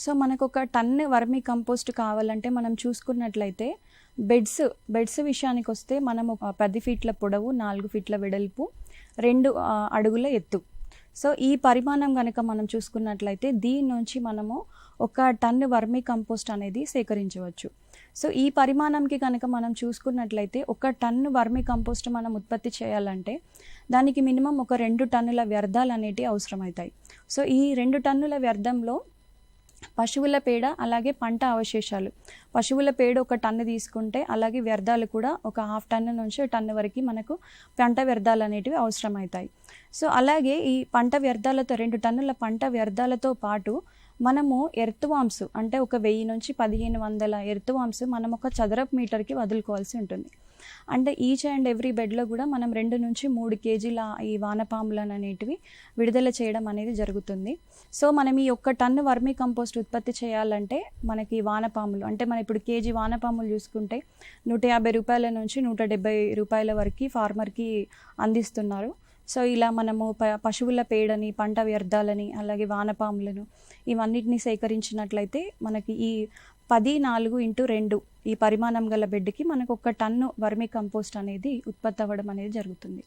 So మనకొక ton vermi compost కావాలంటే మనం చూసుకున్నట్లయితే బెడ్స్ విషయానికొస్తే మనం ఒక 10 ఫీట్ల పొడవు, 4 ఫీట్ల వెడల్పు, 2 అడుగుల ఎత్తు. సో ఈ పరిమాణం గనక మనం చూసుకున్నట్లయితే దీని నుంచి మనము ఒక టన్ను వర్మీ కంపోస్ట్ అనేది సేకరించవచ్చు. సో ఈ పరిమాణంకి కనుక మనం చూసుకున్నట్లయితే ఒక టన్ను వర్మీ కంపోస్ట్ మనం ఉత్పత్తి చేయాలంటే దానికి మినిమం ఒక 2 టన్నుల వ్యర్థాలు అనేటివి అవసరమవుతాయి. సో ఈ 2 టన్నుల వ్యర్థంలో పశువుల పేడ అలాగే పంట అవశేషాలు, పశువుల పేడ ఒక టన్ను తీసుకుంటే అలాగే వ్యర్థాలు కూడా ఒక 1/2 టన్ను నుంచి టన్ను వరకు మనకు పంట వ్యర్థాలు అనేటివి అవసరమవుతాయి. సో అలాగే ఈ పంట వ్యర్థాలతో 2 టన్నుల పంట వ్యర్థాలతో పాటు మనము ఎర్త్ వామ్స్ అంటే ఒక 1000 నుంచి 1500 ఎర్త్ వామ్స్ మనం ఒక చదరపు మీటర్కి వదులుకోవాల్సి ఉంటుంది. అంటే ఈచ్ అండ్ ఎవ్రీ బెడ్లో కూడా మనం 2 నుంచి 3 కేజీల ఈ వానపాములను అనేటివి విడుదల చేయడం అనేది జరుగుతుంది. సో మనం ఈ 1 టన్ను వర్మీ కంపోస్ట్ ఉత్పత్తి చేయాలంటే మనకి వానపాములు అంటే మనం ఇప్పుడు కేజీ వానపాములు చూసుకుంటే 150 రూపాయల నుంచి 170 రూపాయల వరకు ఫార్మర్కి అందిస్తున్నారు. సో ఇలా మనము పశువుల పేడని, పంట వ్యర్థాలని, అలాగే వానపాములను ఇవన్నిటిని సేకరించినట్లయితే మనకి ఈ 10×4 ఈ పరిమాణం గల బెడ్కి మనకు 1 టన్ను వర్మీ కంపోస్ట్ అనేది ఉత్పత్తి అవ్వడం అనేది జరుగుతుంది.